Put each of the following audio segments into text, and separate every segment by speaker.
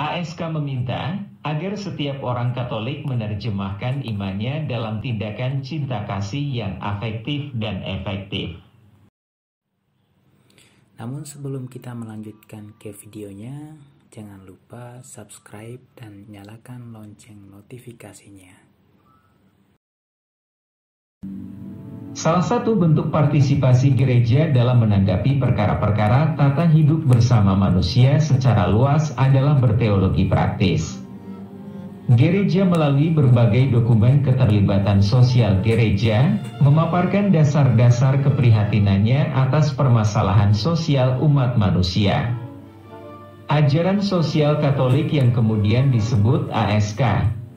Speaker 1: ASK meminta agar setiap orang Katolik menerjemahkan imannya dalam tindakan cinta kasih yang afektif dan efektif.
Speaker 2: Namun sebelum kita melanjutkan ke videonya, jangan lupa subscribe dan nyalakan lonceng notifikasinya.
Speaker 1: Salah satu bentuk partisipasi gereja dalam menanggapi perkara-perkara tata hidup bersama manusia secara luas adalah berteologi praktis. Gereja melalui berbagai dokumen keterlibatan sosial gereja, memaparkan dasar-dasar keprihatinannya atas permasalahan sosial umat manusia. Ajaran sosial Katolik yang kemudian disebut ASK,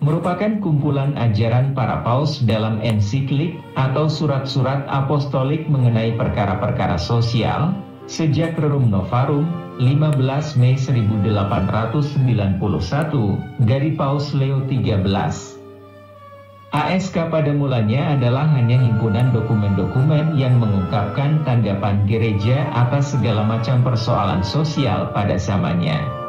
Speaker 1: merupakan kumpulan ajaran para paus dalam ensiklik atau surat-surat apostolik mengenai perkara-perkara sosial, sejak Rerum Novarum, 15 Mei 1891, dari Paus Leo XIII. ASK pada mulanya adalah hanya himpunan dokumen-dokumen yang mengungkapkan tanggapan gereja atas segala macam persoalan sosial pada zamannya.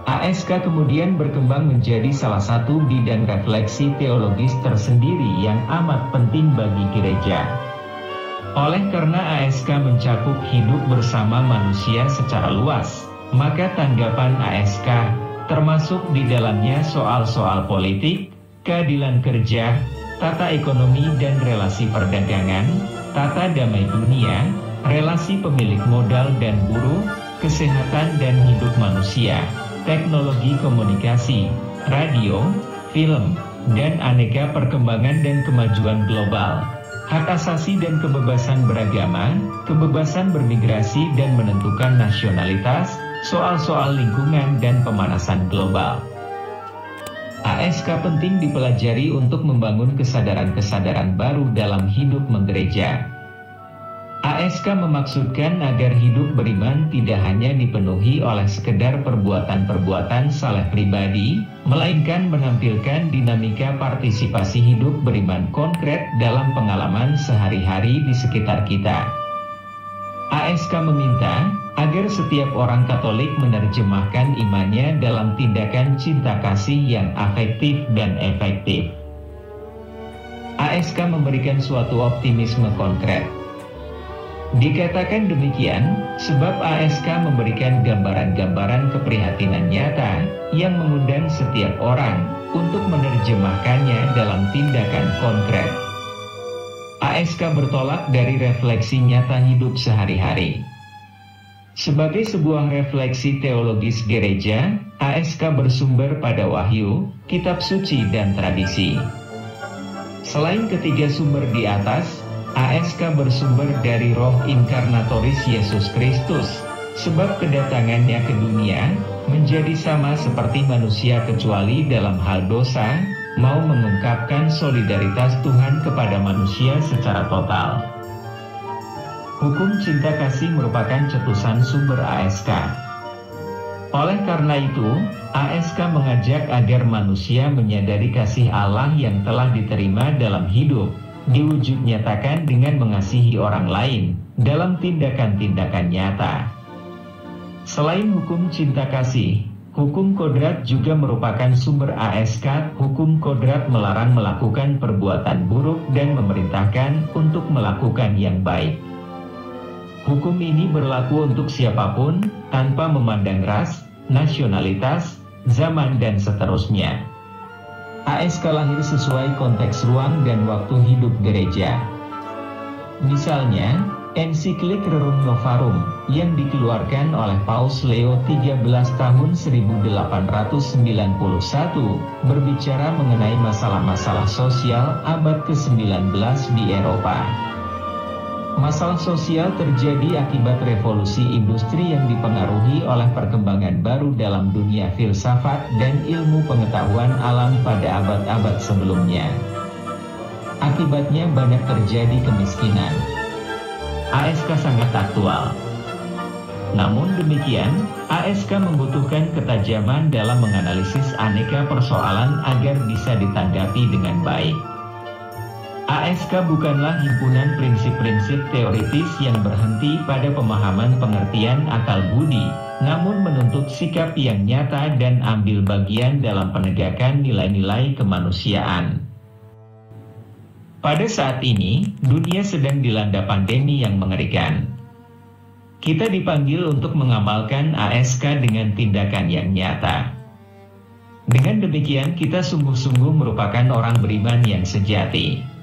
Speaker 1: ASK kemudian berkembang menjadi salah satu bidang refleksi teologis tersendiri yang amat penting bagi gereja. Oleh karena ASK mencakup hidup bersama manusia secara luas, maka tanggapan ASK termasuk di dalamnya soal-soal politik, keadilan kerja, tata ekonomi dan relasi perdagangan, tata damai dunia, relasi pemilik modal dan buruh, kesehatan dan hidup manusia, teknologi komunikasi, radio, film, dan aneka perkembangan dan kemajuan global, hak asasi dan kebebasan beragama, kebebasan bermigrasi dan menentukan nasionalitas, soal-soal lingkungan dan pemanasan global. ASK penting dipelajari untuk membangun kesadaran-kesadaran baru dalam hidup menggereja. ASK memaksudkan agar hidup beriman tidak hanya dipenuhi oleh sekedar perbuatan-perbuatan saleh pribadi, melainkan menampilkan dinamika partisipasi hidup beriman konkret dalam pengalaman sehari-hari di sekitar kita. ASK meminta agar setiap orang Katolik menerjemahkan imannya dalam tindakan cinta kasih yang afektif dan efektif. ASK memberikan suatu optimisme konkret. Dikatakan demikian, sebab ASK memberikan gambaran-gambaran keprihatinan nyata yang mengundang setiap orang untuk menerjemahkannya dalam tindakan konkret. ASK bertolak dari refleksi nyata hidup sehari-hari. Sebagai sebuah refleksi teologis gereja, ASK bersumber pada wahyu, kitab suci dan tradisi. Selain ketiga sumber di atas, ASK bersumber dari roh inkarnatoris Yesus Kristus, sebab kedatangannya ke dunia menjadi sama seperti manusia kecuali dalam hal dosa, mau mengungkapkan solidaritas Tuhan kepada manusia secara total. Hukum cinta kasih merupakan cetusan sumber ASK. Oleh karena itu, ASK mengajak agar manusia menyadari kasih Allah yang telah diterima dalam hidup, diwujud nyatakan dengan mengasihi orang lain dalam tindakan-tindakan nyata. Selain hukum cinta kasih, hukum kodrat juga merupakan sumber ASK. Hukum kodrat melarang melakukan perbuatan buruk dan memerintahkan untuk melakukan yang baik. Hukum ini berlaku untuk siapapun, tanpa memandang ras, nasionalitas, zaman dan seterusnya. ASK lahir sesuai konteks ruang dan waktu hidup gereja. Misalnya, ensiklik Rerum Novarum yang dikeluarkan oleh Paus Leo XIII tahun 1891 berbicara mengenai masalah-masalah sosial abad ke-19 di Eropa. Masalah sosial terjadi akibat revolusi industri yang dipengaruhi oleh perkembangan baru dalam dunia filsafat dan ilmu pengetahuan alam pada abad-abad sebelumnya. Akibatnya banyak terjadi kemiskinan. ASK sangat aktual. Namun demikian, ASK membutuhkan ketajaman dalam menganalisis aneka persoalan agar bisa ditanggapi dengan baik. ASK bukanlah himpunan prinsip-prinsip teoritis yang berhenti pada pemahaman pengertian akal budi, namun menuntut sikap yang nyata dan ambil bagian dalam penegakan nilai-nilai kemanusiaan. Pada saat ini, dunia sedang dilanda pandemi yang mengerikan. Kita dipanggil untuk mengamalkan ASK dengan tindakan yang nyata. Dengan demikian, kita sungguh-sungguh merupakan orang beriman yang sejati.